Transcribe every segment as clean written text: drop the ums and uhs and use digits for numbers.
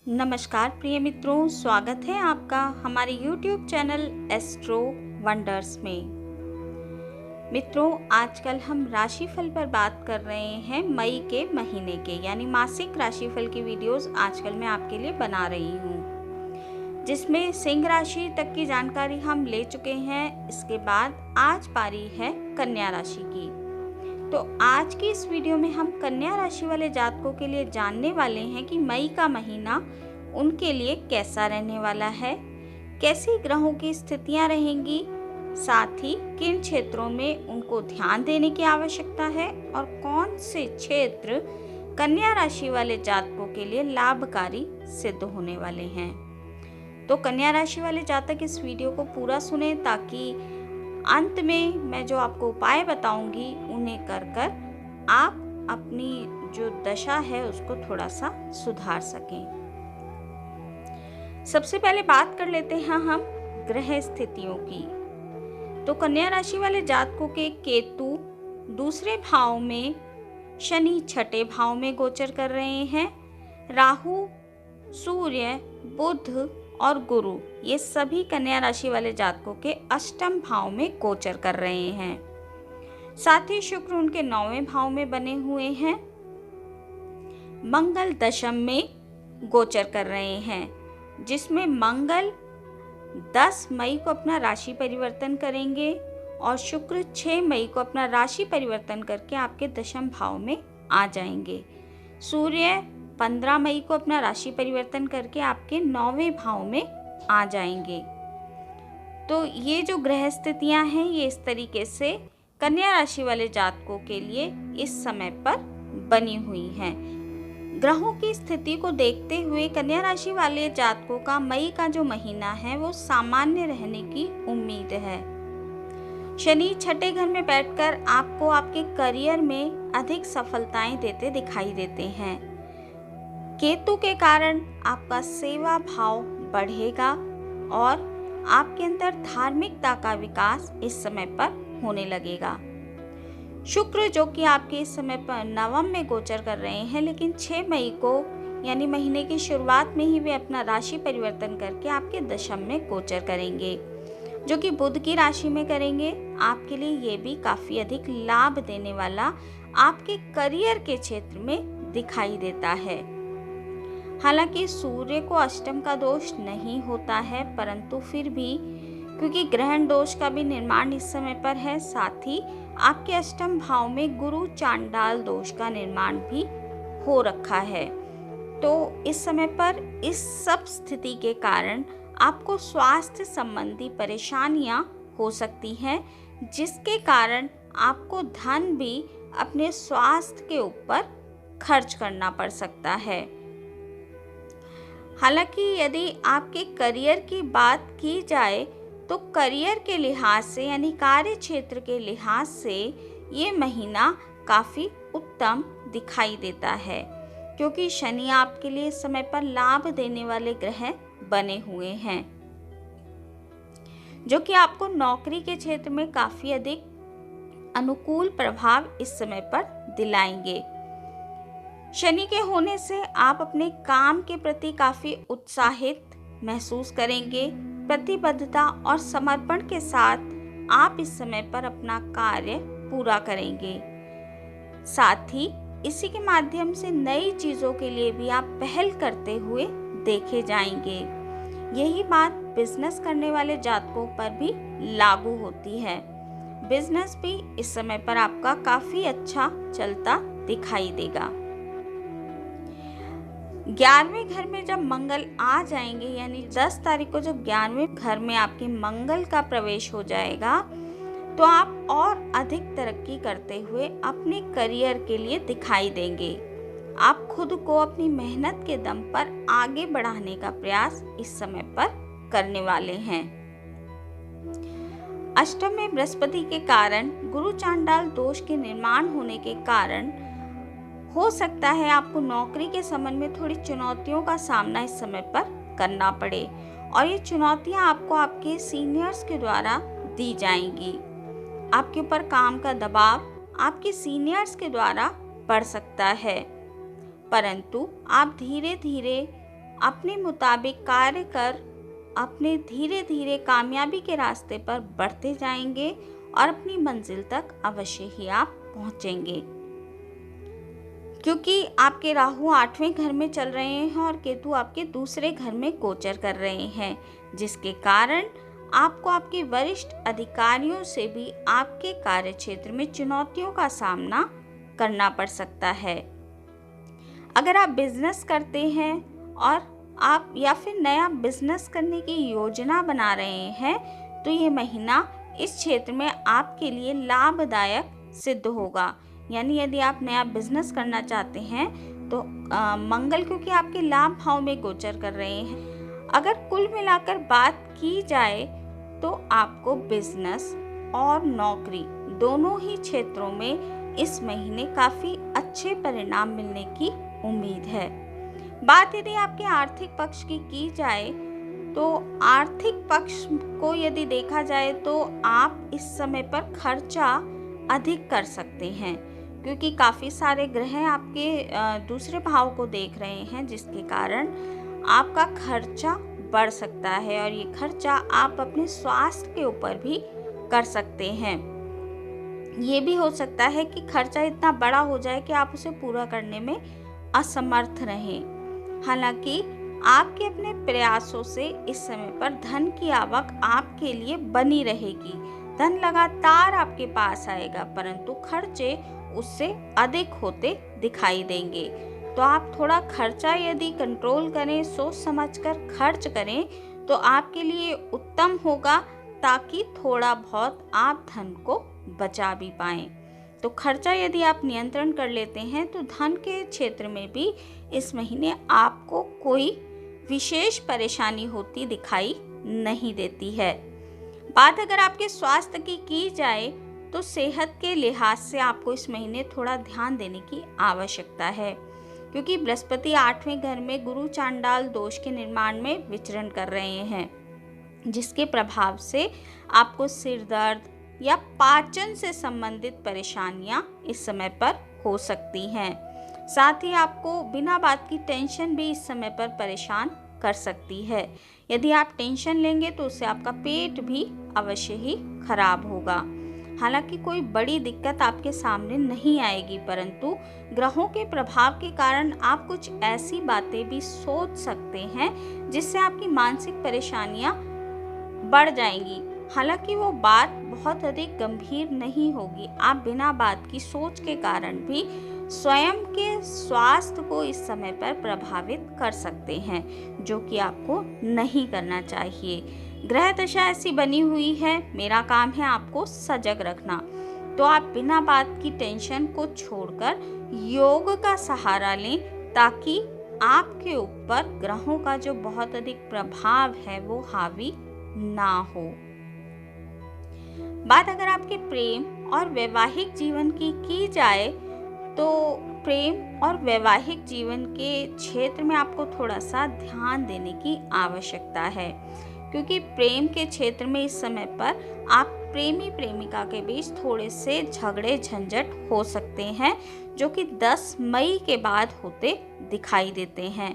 नमस्कार प्रिय मित्रों, स्वागत है आपका हमारे YouTube चैनल एस्ट्रो वंडर्स में। मित्रों, आजकल हम राशिफल पर बात कर रहे हैं मई के महीने के, यानी मासिक राशिफल की वीडियोस आजकल मैं आपके लिए बना रही हूँ, जिसमें सिंह राशि तक की जानकारी हम ले चुके हैं। इसके बाद आज पारी है कन्या राशि की। तो आज की इस वीडियो में हम कन्या राशि वाले जातकों के लिए जानने वाले हैं कि मई का महीना उनके लिए कैसा रहने वाला है, कैसी ग्रहों की स्थितियां रहेंगी, साथ ही किन क्षेत्रों में उनको ध्यान देने की आवश्यकता है और कौन से क्षेत्र कन्या राशि वाले जातकों के लिए लाभकारी सिद्ध होने वाले हैं। तो कन्या राशि वाले जातक इस वीडियो को पूरा सुने ताकि अंत में मैं जो आपको उपाय बताऊंगी उन्हें कर आप अपनी जो दशा है उसको थोड़ा सा सुधार सकें। सबसे पहले बात कर लेते हैं हम ग्रह स्थितियों की। तो कन्या राशि वाले जातकों के केतु दूसरे भाव में, शनि छठे भाव में गोचर कर रहे हैं, राहु, सूर्य, बुध और गुरु ये सभी कन्या राशि वाले जातकों के अष्टम भाव में गोचर कर रहे हैं। साथ ही शुक्र उनके 9वें भाव में बने हुए हैं। मंगल दशम में गोचर कर रहे हैं, जिसमें मंगल 10 मई को अपना राशि परिवर्तन करेंगे और शुक्र 6 मई को अपना राशि परिवर्तन करके आपके दशम भाव में आ जाएंगे। सूर्य 15 मई को अपना राशि परिवर्तन करके आपके 9वें भाव में आ जाएंगे। तो ये जो ग्रह स्थितियां हैं ये इस तरीके से कन्या राशि वाले जातकों के लिए इस समय पर बनी हुई हैं। ग्रहों की स्थिति को देखते हुए कन्या राशि वाले जातकों का मई का जो महीना है वो सामान्य रहने की उम्मीद है। शनि छठे घर में बैठकर आपको आपके करियर में अधिक सफलताएं देते दिखाई देते हैं। केतु के कारण आपका सेवा भाव बढ़ेगा और आपके अंदर धार्मिकता का विकास इस समय पर होने लगेगा। शुक्र जो कि आपके इस समय पर नवम में गोचर कर रहे हैं, लेकिन 6 मई को यानी महीने की शुरुआत में ही वे अपना राशि परिवर्तन करके आपके दशम में गोचर करेंगे, जो कि बुध की राशि में करेंगे। आपके लिए ये भी काफी अधिक लाभ देने वाला आपके करियर के क्षेत्र में दिखाई देता है। हालांकि सूर्य को अष्टम का दोष नहीं होता है, परंतु फिर भी क्योंकि ग्रहण दोष का भी निर्माण इस समय पर है, साथ ही आपके अष्टम भाव में गुरु चांडाल दोष का निर्माण भी हो रखा है। तो इस समय पर इस सब स्थिति के कारण आपको स्वास्थ्य संबंधी परेशानियां हो सकती हैं, जिसके कारण आपको धन भी अपने स्वास्थ्य के ऊपर खर्च करना पड़ सकता है। हालांकि यदि आपके करियर की बात की जाए तो करियर के लिहाज से यानी कार्य क्षेत्र के लिहाज से ये महीना काफ़ी उत्तम दिखाई देता है, क्योंकि शनि आपके लिए इस समय पर लाभ देने वाले ग्रह बने हुए हैं, जो कि आपको नौकरी के क्षेत्र में काफ़ी अधिक अनुकूल प्रभाव इस समय पर दिलाएंगे। शनि के होने से आप अपने काम के प्रति काफी उत्साहित महसूस करेंगे। प्रतिबद्धता और समर्पण के साथ आप इस समय पर अपना कार्य पूरा करेंगे। साथ ही इसी के माध्यम से नई चीजों के लिए भी आप पहल करते हुए देखे जाएंगे। यही बात बिजनेस करने वाले जातकों पर भी लागू होती है। बिजनेस भी इस समय पर आपका काफी अच्छा चलता दिखाई देगा। 11वें घर में जब मंगल आ जाएंगे, यानी 10 तारीख को जब 11वें घर में आपके मंगल का प्रवेश हो जाएगा, तो आप और अधिक तरक्की करते हुए अपने करियर के लिए दिखाई देंगे। आप खुद को अपनी मेहनत के दम पर आगे बढ़ाने का प्रयास इस समय पर करने वाले हैं। अष्टम में बृहस्पति के कारण गुरु चांडाल दोष के निर्माण होने के कारण हो सकता है आपको नौकरी के संबंध में थोड़ी चुनौतियों का सामना इस समय पर करना पड़े, और ये चुनौतियां आपको आपके सीनियर्स के द्वारा दी जाएंगी। आपके ऊपर काम का दबाव आपके सीनियर्स के द्वारा बढ़ सकता है, परंतु आप धीरे धीरे अपने मुताबिक कार्य कर अपने धीरे धीरे कामयाबी के रास्ते पर बढ़ते जाएंगे और अपनी मंजिल तक अवश्य ही आप पहुंचेंगे। क्योंकि आपके राहु 8वें घर में चल रहे हैं और केतु आपके दूसरे घर में गोचर कर रहे हैं, जिसके कारण आपको आपके वरिष्ठ अधिकारियों से भी आपके कार्य क्षेत्र में चुनौतियों का सामना करना पड़ सकता है। अगर आप बिजनेस करते हैं और आप या फिर नया बिजनेस करने की योजना बना रहे हैं, तो ये महीना इस क्षेत्र में आपके लिए लाभदायक सिद्ध होगा। यानी यदि आप नया बिजनेस करना चाहते हैं तो मंगल क्योंकि आपके लाभ भाव में गोचर कर रहे हैं। अगर कुल मिलाकर बात की जाए तो आपको बिजनेस और नौकरी दोनों ही क्षेत्रों में इस महीने काफ़ी अच्छे परिणाम मिलने की उम्मीद है। बात यदि आपके आर्थिक पक्ष की जाए तो आर्थिक पक्ष को यदि देखा जाए तो आप इस समय पर खर्चा अधिक कर सकते हैं, क्योंकि काफ़ी सारे ग्रह आपके दूसरे भाव को देख रहे हैं, जिसके कारण आपका खर्चा बढ़ सकता है और ये खर्चा आप अपने स्वास्थ्य के ऊपर भी कर सकते हैं। ये भी हो सकता है कि खर्चा इतना बड़ा हो जाए कि आप उसे पूरा करने में असमर्थ रहें। हालांकि आपके अपने प्रयासों से इस समय पर धन की आवक आपके लिए बनी रहेगी। धन लगातार आपके पास आएगा, परंतु खर्चे उससे अधिक होते दिखाई देंगे। तो आप थोड़ा खर्चा यदि कंट्रोल करें, सोच समझकर खर्च करें तो आपके लिए उत्तम होगा, ताकि थोड़ा बहुत आप धन को बचा भी पाएं। तो खर्चा यदि आप नियंत्रण कर लेते हैं तो धन के क्षेत्र में भी इस महीने आपको कोई विशेष परेशानी होती दिखाई नहीं देती है। बात अगर आपके स्वास्थ्य की जाए तो सेहत के लिहाज से आपको इस महीने थोड़ा ध्यान देने की आवश्यकता है, क्योंकि बृहस्पति 8वें घर में गुरु चांडाल दोष के निर्माण में विचरण कर रहे हैं, जिसके प्रभाव से आपको सिर दर्द या पाचन से संबंधित परेशानियां इस समय पर हो सकती हैं। साथ ही आपको बिना बात की टेंशन भी इस समय पर परेशान कर सकती है। यदि आप टेंशन लेंगे तो उससे आपका पेट भी अवश्य ही खराब होगा। हालांकि कोई बड़ी दिक्कत आपके सामने नहीं आएगी, परंतु ग्रहों के प्रभाव के कारण आप कुछ ऐसी बातें भी सोच सकते हैं जिससे आपकी मानसिक परेशानियां बढ़ जाएंगी। हालांकि वो बात बहुत अधिक गंभीर नहीं होगी। आप बिना बात की सोच के कारण भी स्वयं के स्वास्थ्य को इस समय पर प्रभावित कर सकते हैं, जो कि आपको नहीं करना चाहिए। ग्रह दशा ऐसी बनी हुई है, मेरा काम है आपको सजग रखना। तो आप बिना बात की टेंशन को छोड़कर योग का सहारा लें, ताकि आपके ऊपर ग्रहों का जो बहुत अधिक प्रभाव है वो हावी ना हो। बात अगर आपके प्रेम और वैवाहिक जीवन की जाए तो प्रेम और वैवाहिक जीवन के क्षेत्र में आपको थोड़ा सा ध्यान देने की आवश्यकता है, क्योंकि प्रेम के क्षेत्र में इस समय पर आप प्रेमी प्रेमिका के बीच थोड़े से झगड़े झंझट हो सकते हैं, जो कि 10 मई के बाद होते दिखाई देते हैं,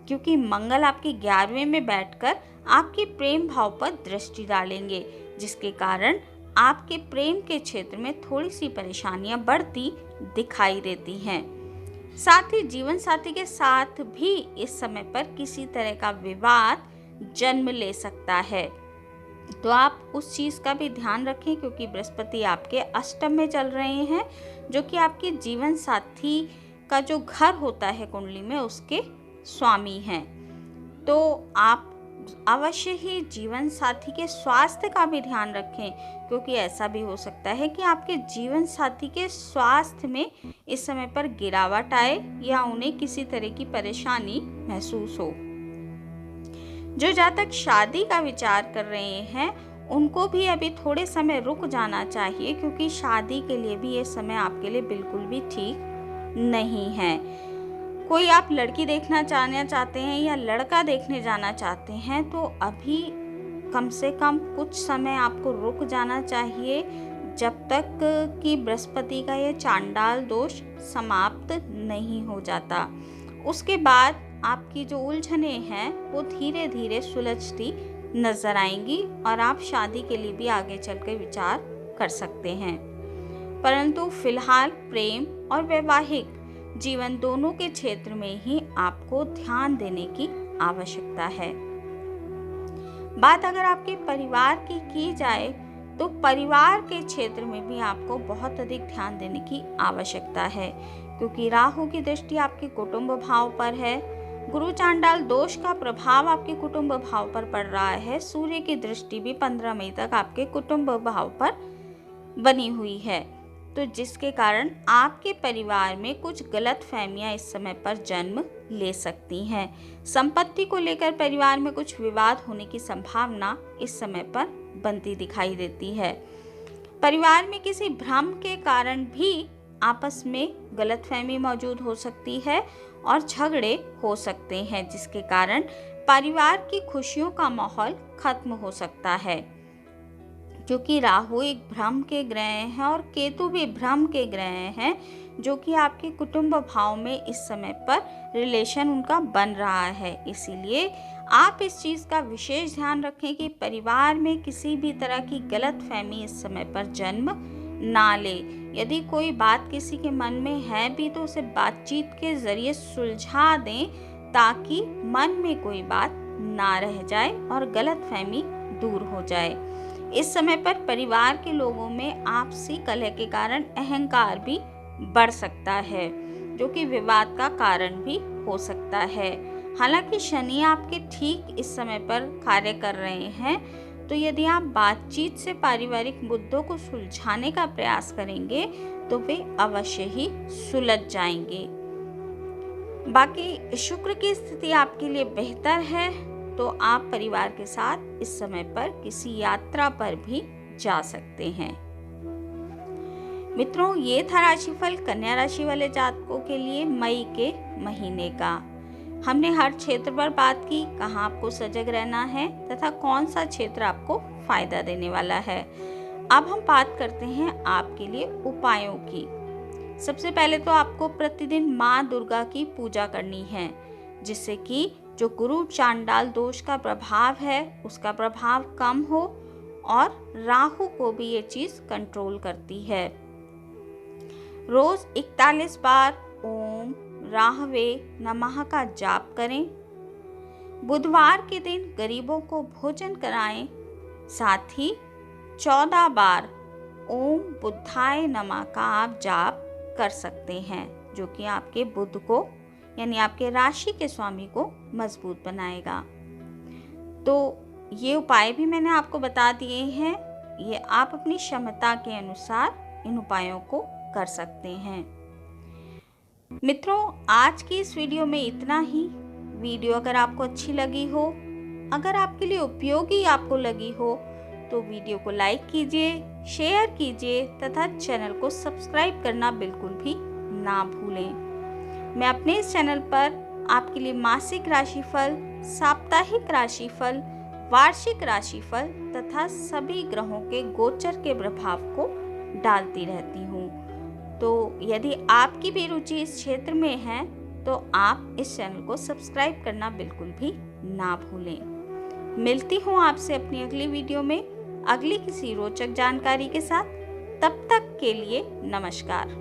क्योंकि मंगल आपके 11वें में बैठकर आपके प्रेम भाव पर दृष्टि डालेंगे, जिसके कारण आपके प्रेम के क्षेत्र में थोड़ी सी परेशानियां बढ़ती दिखाई देती हैं। साथ ही जीवन साथी के साथ भी इस समय पर किसी तरह का विवाद जन्म ले सकता है, तो आप उस चीज़ का भी ध्यान रखें, क्योंकि बृहस्पति आपके अष्टम में चल रहे हैं, जो कि आपके जीवन साथी का जो घर होता है कुंडली में उसके स्वामी हैं। तो आप अवश्य ही जीवन साथी के स्वास्थ्य का भी ध्यान रखें, क्योंकि ऐसा भी हो सकता है कि आपके जीवन साथी के स्वास्थ्य में इस समय पर गिरावट आए या उन्हें किसी तरह की परेशानी महसूस हो। जो जातक शादी का विचार कर रहे हैं उनको भी अभी थोड़े समय रुक जाना चाहिए, क्योंकि शादी के लिए भी ये समय आपके लिए बिल्कुल भी ठीक नहीं है। कोई आप लड़की देखना चाहते हैं या लड़का देखने जाना चाहते हैं तो अभी कम से कम कुछ समय आपको रुक जाना चाहिए, जब तक कि बृहस्पति का ये चांडाल दोष समाप्त नहीं हो जाता। उसके बाद आपकी जो उलझने हैं वो धीरे धीरे सुलझती नजर आएंगी और आप शादी के लिए भी आगे चलकर विचार कर सकते हैं। परंतु फिलहाल प्रेम और वैवाहिक जीवन दोनों के क्षेत्र में ही आपको ध्यान देने की आवश्यकता है। बात अगर आपके परिवार की जाए तो परिवार के क्षेत्र में भी आपको बहुत अधिक ध्यान देने की आवश्यकता है, क्योंकि राहु की दृष्टि आपके कुटुंब भाव पर है। गुरु चांडाल दोष का प्रभाव आपके कुटुंब भाव पर पड़ रहा है। सूर्य की दृष्टि भी 15 मई तक आपके कुटुंब भाव पर बनी हुई है, तो जिसके कारण आपके परिवार में कुछ गलतफहमियां इस समय पर जन्म ले सकती हैं। संपत्ति को लेकर परिवार में कुछ विवाद होने की संभावना इस समय पर बनती दिखाई देती है। परिवार में किसी भ्रम के कारण भी आपस में गलतफहमी मौजूद हो सकती है और झगड़े हो सकते हैं, जिसके कारण परिवार की खुशियों का माहौल खत्म हो सकता है। क्योंकि राहु एक भ्रम के ग्रह हैं और केतु भी भ्रम के ग्रह हैं, जो कि आपके कुटुंब भाव में इस समय पर रिलेशन उनका बन रहा है। इसीलिए आप इस चीज़ का विशेष ध्यान रखें कि परिवार में किसी भी तरह की गलतफहमी इस समय पर जन्म ना ले। यदि कोई बात किसी के मन में है भी तो उसे बातचीत के जरिए सुलझा दें, ताकि मन में कोई बात ना रह जाए और गलतफहमी दूर हो जाए। इस समय पर परिवार के लोगों में आपसी कलह के कारण अहंकार भी बढ़ सकता है, जो कि विवाद का कारण भी हो सकता है। हालांकि शनि आपके ठीक इस समय पर कार्य कर रहे हैं, तो यदि आप बातचीत से पारिवारिक मुद्दों को सुलझाने का प्रयास करेंगे तो वे अवश्य ही सुलझ जाएंगे। बाकी शुक्र की स्थिति आपके लिए बेहतर है, तो आप परिवार के साथ इस समय पर किसी यात्रा पर भी जा सकते हैं। मित्रों, ये था राशिफल कन्या राशि वाले जातकों के लिए मई के महीने का। हमने हर क्षेत्र पर बात की, कहाँ आपको सजग रहना है तथा कौन सा क्षेत्र आपको फायदा देने वाला है। अब हम बात करते हैं आपके लिए उपायों की। सबसे पहले तो आपको प्रतिदिन माँ दुर्गा की पूजा करनी है, जिससे कि जो गुरु चांडाल दोष का प्रभाव है उसका प्रभाव कम हो और राहु को भी ये चीज कंट्रोल करती है। रोज 41 बार ओम राहवे नमः का जाप करें। बुधवार के दिन गरीबों को भोजन कराएं। साथ ही 14 बार ओम बुद्धाय नमः का आप जाप कर सकते हैं, जो कि आपके बुध को यानी आपके राशि के स्वामी को मजबूत बनाएगा। तो ये उपाय भी मैंने आपको बता दिए हैं, ये आप अपनी क्षमता के अनुसार इन उपायों को कर सकते हैं। मित्रों, आज की इस वीडियो में इतना ही। वीडियो अगर आपको अच्छी लगी हो, अगर आपके लिए उपयोगी आपको लगी हो, तो वीडियो को लाइक कीजिए, शेयर कीजिए तथा चैनल को सब्सक्राइब करना बिल्कुल भी ना भूलें। मैं अपने इस चैनल पर आपके लिए मासिक राशिफल, साप्ताहिक राशिफल, वार्षिक राशिफल तथा सभी ग्रहों के गोचर के प्रभाव को डालती रहती हूँ। तो यदि आपकी भी रुचि इस क्षेत्र में है तो आप इस चैनल को सब्सक्राइब करना बिल्कुल भी ना भूलें। मिलती हूँ आपसे अपनी अगली वीडियो में अगली किसी रोचक जानकारी के साथ। तब तक के लिए नमस्कार।